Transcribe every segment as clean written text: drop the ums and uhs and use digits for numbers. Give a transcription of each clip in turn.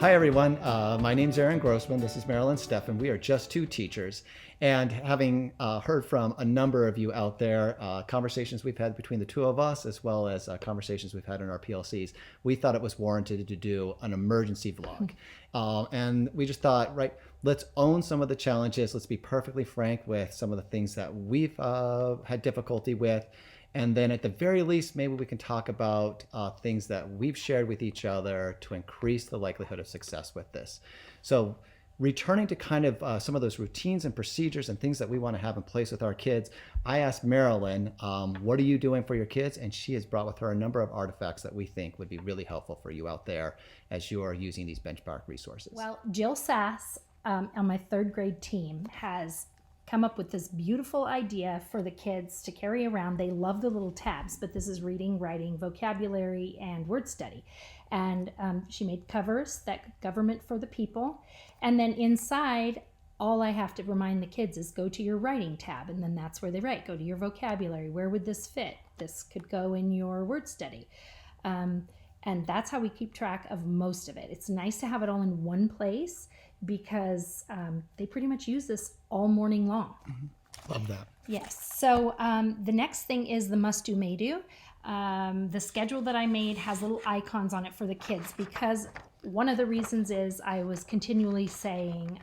Hi, everyone. My name's Aaron Grossman. This is Marilyn Steffen. We are just two teachers. And having heard from a number of you out there, conversations we've had between the two of us, as well as conversations we've had in our PLCs, we thought it was warranted to do an emergency vlog. And we just thought, right, let's own some of the challenges. Let's be perfectly frank with some of the things that we've had difficulty with. And then at the very least, maybe we can talk about things that we've shared with each other to increase the likelihood of success with this. So returning to kind of some of those routines and procedures and things that we want to have in place with our kids, I asked Marilyn, what are you doing for your kids? And she has brought with her a number of artifacts that we think would be really helpful for you out there as you are using these benchmark resources. Well, Jill Sass on my third grade team has come up with this beautiful idea for the kids to carry around. They love the little tabs, but this is reading, writing, vocabulary, and word study. And she made covers that government for the people. And then inside, all I have to remind the kids is go to your writing tab, and then that's where they write. Go to your vocabulary. Where would this fit? This could go in your word study. And that's how we keep track of most of it. It's nice to have it all in one place because they pretty much use this all morning long. Mm-hmm. Love that. Yes. So the next thing is the must do, may do. The schedule that I made has little icons on it for the kids because one of the reasons is I was continually saying,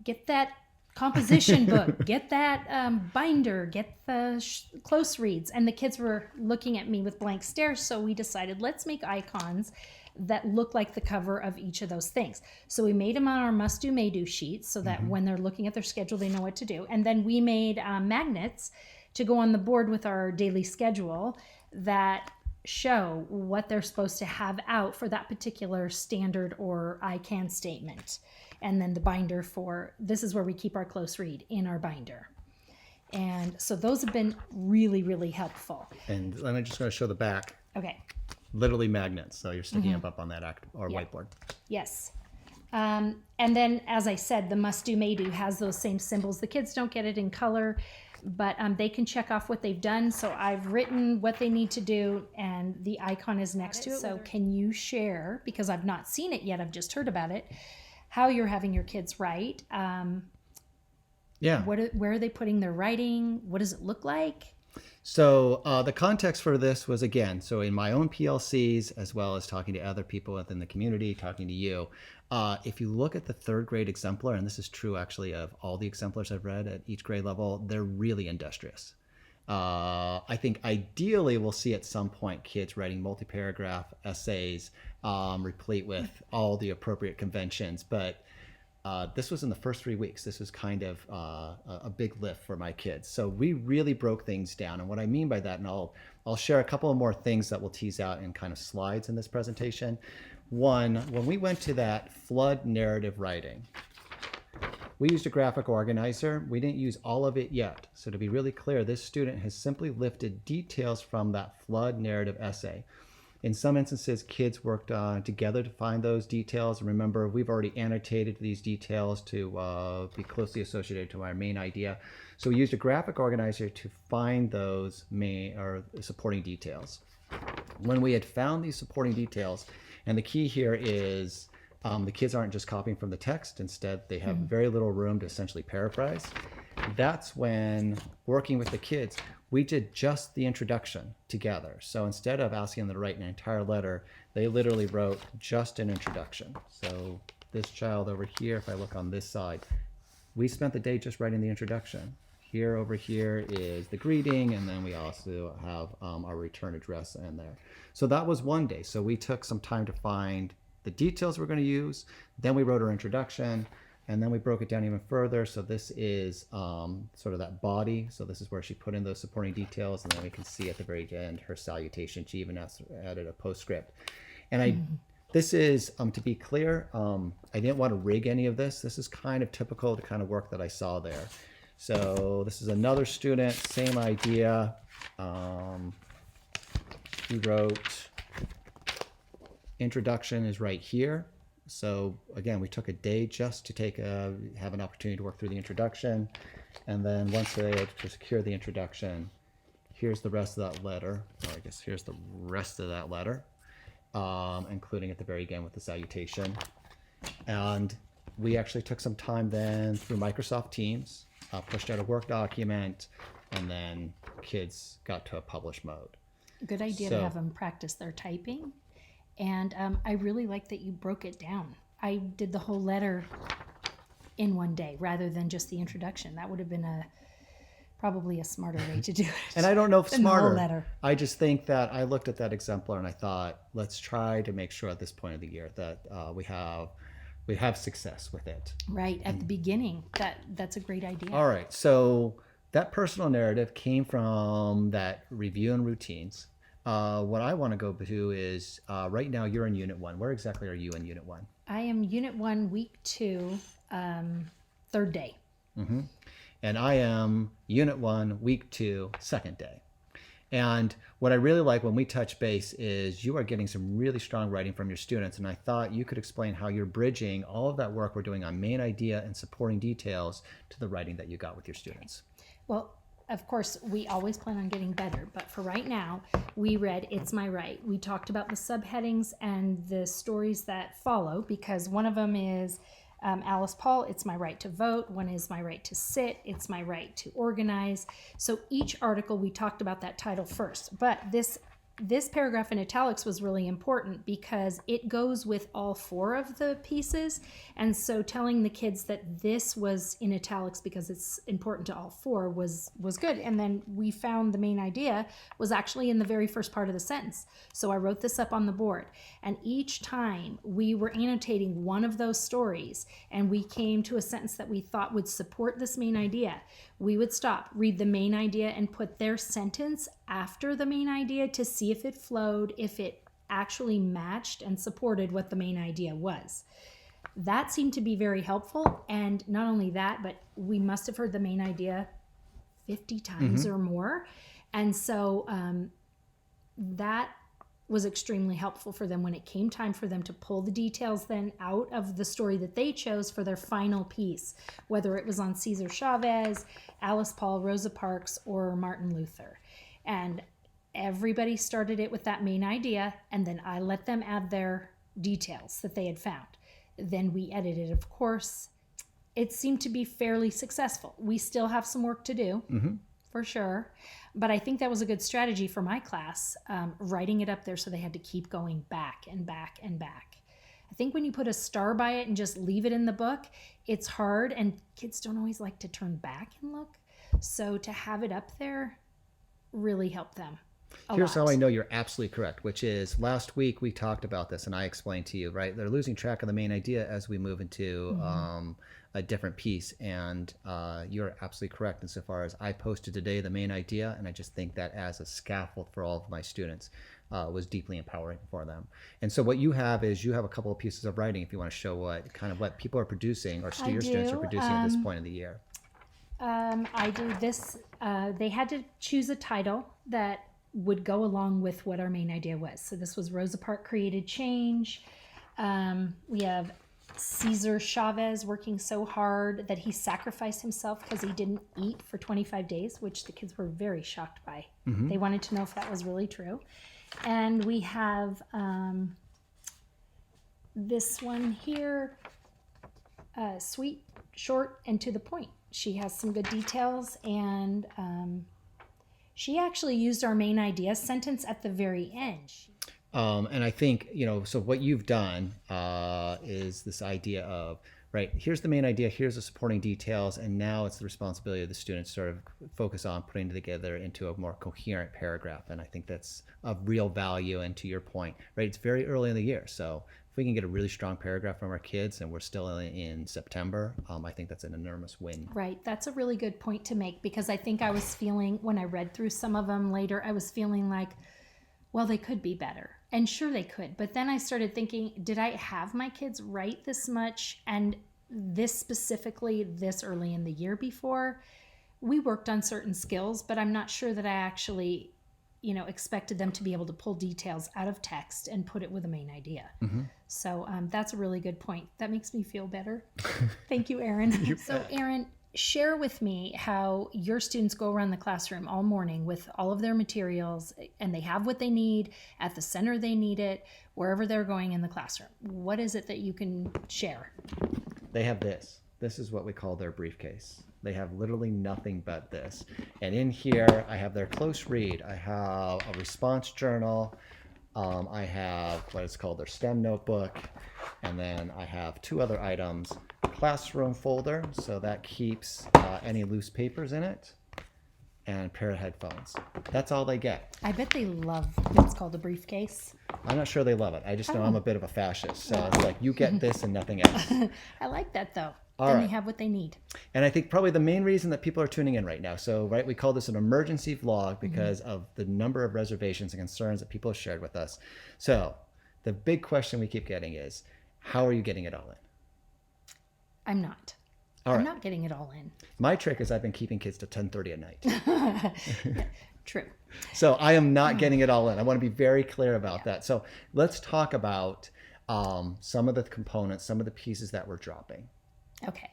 get that composition book, get that binder, get the close reads. And the kids were looking at me with blank stares. So we decided, let's make icons that look like the cover of each of those things. So we made them on our must do, may do sheets so that when they're looking at their schedule, they know what to do. And then we made magnets to go on the board with our daily schedule that show what they're supposed to have out for that particular standard or I can statement. And then the binder for, this is where we keep our close read in our binder. And so those have been really, really helpful. And I'm just going to show the back. Okay. Literally magnets. So you're sticking them up on that whiteboard. Yes. And then, as I said, the must do, may do has those same symbols. The kids don't get it in color, but they can check off what they've done. So I've written what they need to do, and the icon is next to it. So can you share, because I've not seen it yet, I've just heard about it, how you're having your kids write? Yeah. Where are they putting their writing? What does it look like? So the context for this was, again, so in my own PLCs, as well as talking to other people within the community, talking to you, if you look at the third grade exemplar, and this is true actually of all the exemplars I've read at each grade level, they're really industrious. I think ideally we'll see at some point kids writing multi-paragraph essays replete with all the appropriate conventions, but this was in the first 3 weeks. This was kind of a big lift for my kids. So we really broke things down. And what I mean by that, and I'll share a couple of more things that we'll tease out in kind of slides in this presentation. One, when we went to that flood narrative writing, we used a graphic organizer. We didn't use all of it yet. So to be really clear, this student has simply lifted details from that flood narrative essay. In some instances, kids worked together to find those details. Remember, we've already annotated these details to be closely associated to our main idea. So we used a graphic organizer to find those main or supporting details. When we had found these supporting details, and the key here is the kids aren't just copying from the text. Instead, they have very little room to essentially paraphrase. That's when, working with the kids, we did just the introduction together. So instead of asking them to write an entire letter, they literally wrote just an introduction. So this child over here, if I look on this side, we spent the day just writing the introduction. Here, over here is the greeting, and then we also have our return address in there. So that was one day. So we took some time to find the details we're going to use. Then we wrote our introduction. And then we broke it down even further. So this is sort of that body. So this is where she put in those supporting details. And then we can see at the very end her salutation. She even added a postscript. And this is, to be clear, I didn't want to rig any of this. This is kind of typical to kind of work that I saw there. So this is another student, same idea. He wrote, introduction is right here. So again, we took a day just to have an opportunity to work through the introduction. And then once they had to secure the introduction, here's the rest of that letter. Or I guess here's the rest of that letter. including at the very end with the salutation. And we actually took some time then through Microsoft Teams, pushed out a Word document, and then kids got to a publish mode. Good idea So- to have them practice their typing. And I really like that you broke it down. I did the whole letter in one day rather than just the introduction. That would have been probably a smarter way to do it. And I don't know if than the whole smarter. letter. I just think that I looked at that exemplar and I thought, let's try to make sure at this point of the year that we have success with it. Right at the beginning. That's a great idea. All right. So that personal narrative came from that review and routines. What I want to go to is right now you're in Unit 1. Where exactly are you in Unit 1? I am Unit 1, Week 2, third day. And I am Unit 1, Week 2, second day. And what I really like when we touch base is you are getting some really strong writing from your students. And I thought you could explain how you're bridging all of that work we're doing on main idea and supporting details to the writing that you got with your students. Well, of course, we always plan on getting better, but for right now, we read It's My Right. We talked about the subheadings and the stories that follow, because one of them is Alice Paul, It's My Right to Vote. One is My Right to Sit. It's My Right to Organize. So each article, we talked about that title first, but this paragraph in italics was really important because it goes with all 4 of the pieces. And so telling the kids that this was in italics because it's important to all 4 was good. And then we found the main idea was actually in the very first part of the sentence. So I wrote this up on the board. And each time we were annotating one of those stories and we came to a sentence that we thought would support this main idea, we would stop, read the main idea, and put their sentence after the main idea to see if it flowed, if it actually matched and supported what the main idea was. That seemed to be very helpful. And not only that, but we must have heard the main idea 50 times or more. And so that was extremely helpful for them when it came time for them to pull the details then out of the story that they chose for their final piece, whether it was on Cesar Chavez, Alice Paul, Rosa Parks, or Martin Luther. And everybody started it with that main idea, and then I let them add their details that they had found. Then we edited, of course. It seemed to be fairly successful. We still have some work to do, for sure. But I think that was a good strategy for my class, writing it up there so they had to keep going back and back and back. I think when you put a star by it and just leave it in the book, it's hard, and kids don't always like to turn back and look. So to have it up there really helped them a Here's lot. how I know you're absolutely correct, which is last week we talked about this and I explained to you, right? They're losing track of the main idea as we move into a different piece. And you're absolutely correct insofar as I posted today the main idea. And I just think that as a scaffold for all of my students was deeply empowering for them. And so what you have is you have a couple of pieces of writing if you want to show what people are producing or your students are producing at this point of the year. I do this. They had to choose a title that would go along with what our main idea was. So this was Rosa Parks Created Change. We have Cesar Chavez working so hard that he sacrificed himself because he didn't eat for 25 days, which the kids were very shocked by. They wanted to know if that was really true. And we have this one here, sweet, short, and to the point. She has some good details, and she actually used our main idea sentence at the very end. And I think, so what you've done is this idea of, right, here's the main idea, here's the supporting details, and now it's the responsibility of the students to sort of focus on putting it together into a more coherent paragraph. And I think that's of real value. And to your point, right, it's very early in the year. So if we can get a really strong paragraph from our kids and we're still in September, I think that's an enormous win. Right. That's a really good point to make, because I think I was feeling, when I read through some of them later, I was feeling like, well, they could be better. And sure they could. But then I started thinking, did I have my kids write this much and this specifically this early in the year before? We worked on certain skills, but I'm not sure that I actually, expected them to be able to pull details out of text and put it with a main idea. So that's a really good point. That makes me feel better. Thank you, Aaron. So Aaron, share with me how your students go around the classroom all morning with all of their materials and they have what they need at the center they need it, wherever they're going in the classroom. What is it that you can share? They have this. This is what we call their briefcase. They have literally nothing but this. And in here, I have their close read. I have a response journal. I have what is called their STEM notebook. And then I have two other items. Classroom folder, so that keeps any loose papers in it, and a pair of headphones. That's all they get. I bet they love what's called a briefcase. I'm not sure they love it. I just know I'm a bit of a fascist. So it's like, you get this and nothing else. I like that though. All then right. they have what they need. And I think probably the main reason that people are tuning in right now. So, right, we call this an emergency vlog because of the number of reservations and concerns that people have shared with us. So the big question we keep getting is, how are you getting it all in? I'm not. All I'm right. not getting it all in. My trick is I've been keeping kids to 10:30 at night. Yeah, true. So I am not getting it all in. I want to be very clear about that. So let's talk about some of the components, some of the pieces that we're dropping. Okay.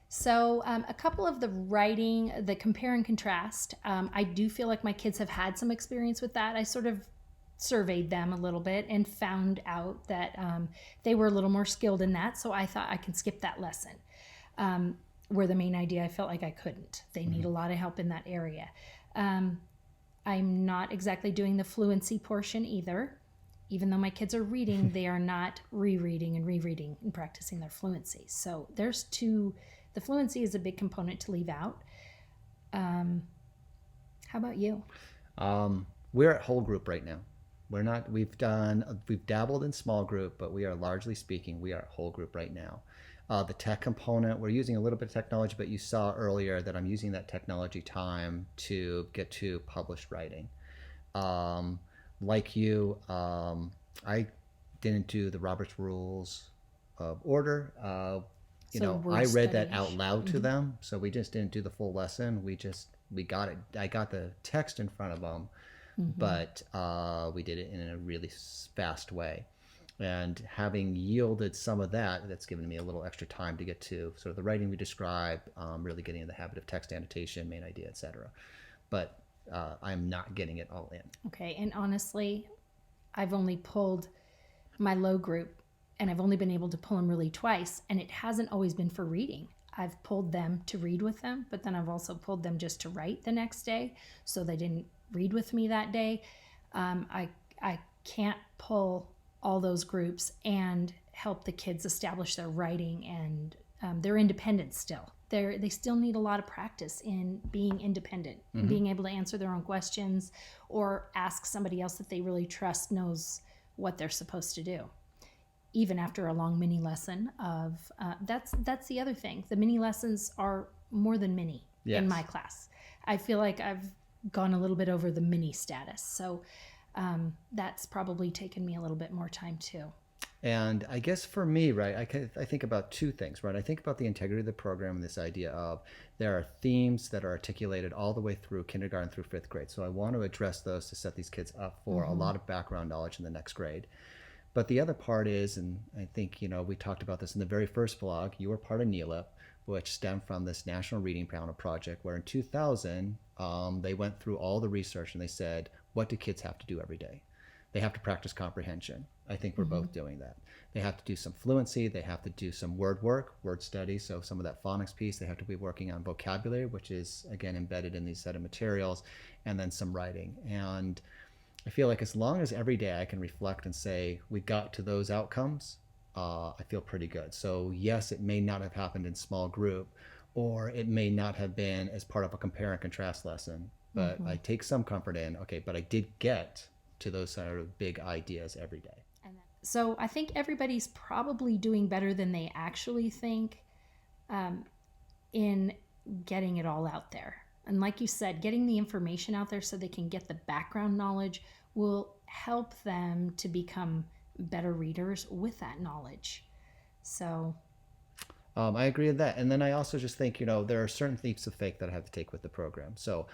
So a couple of the writing, the compare and contrast, I do feel like my kids have had some experience with that. I sort of surveyed them a little bit and found out that they were a little more skilled in that. So I thought I can skip that lesson. Where the main idea, I felt like I couldn't. They need a lot of help in that area. I'm not exactly doing the fluency portion either. Even though my kids are reading, they are not rereading and practicing their fluency. So there's two. The fluency is a big component to leave out. How about you? We're at whole group right now. We're not, we've dabbled in small group, but we are largely speaking, we are at whole group right now. The tech component, we're using a little bit of technology, but you saw earlier that I'm using that technology time to get to published writing. Like you, I didn't do the Robert's Rules of Order. I read that out loud to them, so we just didn't do the full lesson. We got it. I got the text in front of them, but we did it in a really fast way. And having yielded some of that, that's given me a little extra time to get to sort of the writing we described, really getting in the habit of text annotation, main idea, etc. But I'm not getting it all in. Okay, and honestly, I've only pulled my low group, and I've only been able to pull them really twice, and it hasn't always been for reading. I've pulled them to read with them, but then I've also pulled them just to write the next day, so they didn't read with me that day. I can't pull all those groups and help the kids establish their writing and their independence still. They still need a lot of practice in being independent and being able to answer their own questions or ask somebody else that they really trust knows what they're supposed to do. Even after a long mini lesson of that's the other thing. The mini lessons are more than mini in my class. I feel like I've gone a little bit over the mini status. So that's probably taken me a little bit more time too. And I guess for me, right, I think about two things, right? I think about the integrity of the program and this idea of there are themes that are articulated all the way through kindergarten through fifth grade. So I want to address those to set these kids up for a lot of background knowledge in the next grade. But the other part is, and I think, we talked about this in the very first vlog, you were part of NELIP, which stemmed from this National Reading Panel project, where in 2000, they went through all the research and they said, what do kids have to do every day? They have to practice comprehension. I think we're both doing that. They have to do some fluency. They have to do some word work, word study. So some of that phonics piece, they have to be working on vocabulary, which is, again, embedded in these set of materials, and then some writing. And I feel like as long as every day I can reflect and say, we got to those outcomes, I feel pretty good. So yes, it may not have happened in small group, or it may not have been as part of a compare and contrast lesson, but I take some comfort in, okay, but I did get to those sort of big ideas every day. So I think everybody's probably doing better than they actually think in getting it all out there. And like you said, getting the information out there so they can get the background knowledge will help them to become better readers with that knowledge. So I agree with that. And then I also just think, there are certain leaps of faith that I have to take with the program. So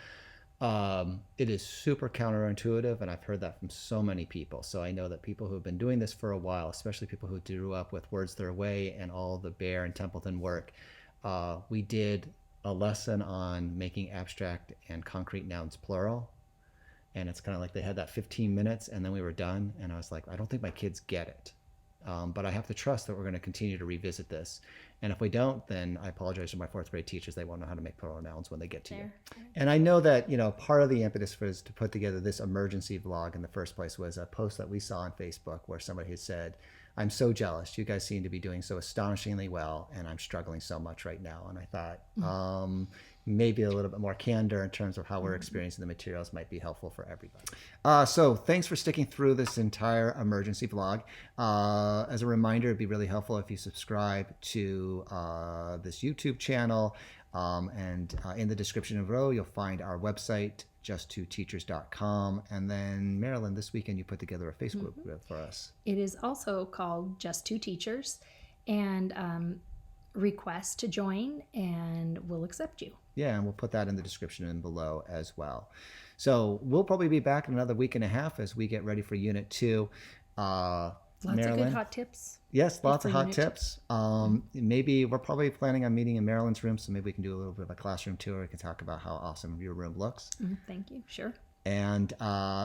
it is super counterintuitive, and I've heard that from so many people. So I know that people who have been doing this for a while, especially people who grew up with Words Their Way and all the Bear and Templeton work, we did a lesson on making abstract and concrete nouns plural. And it's kind of like they had that 15 minutes and then we were done. And I was like, I don't think my kids get it. But I have to trust that we're going to continue to revisit this. And if we don't, then I apologize to my fourth grade teachers. They won't know how to make plural nouns when they get to you. And I know that, part of the impetus for us to put together this emergency vlog in the first place was a post that we saw on Facebook where somebody had said, I'm so jealous. You guys seem to be doing so astonishingly well, and I'm struggling so much right now. And I thought maybe a little bit more candor in terms of how we're experiencing the materials might be helpful for everybody. So thanks for sticking through this entire emergency vlog. As a reminder, it'd be really helpful if you subscribe to this YouTube channel. And in the description below, you'll find our website, just2teachers.com. And then, Marilyn, this weekend you put together a Facebook group for us. It is also called Just Two Teachers, and request to join, and we'll accept you. Yeah, and we'll put that in the description and below as well. So we'll probably be back in another week and a half as we get ready for Unit 2. Lots Marilyn, of good hot tips. Yes, lots for of hot Unit tips. Maybe we're probably planning on meeting in Marilyn's room, so maybe we can do a little bit of a classroom tour. We can talk about how awesome your room looks. Thank you. Sure. And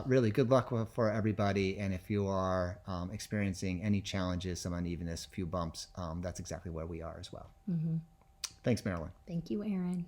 really good luck for everybody. And if you are experiencing any challenges, some unevenness, a few bumps, that's exactly where we are as well. Thanks, Marilyn. Thank you, Aaron.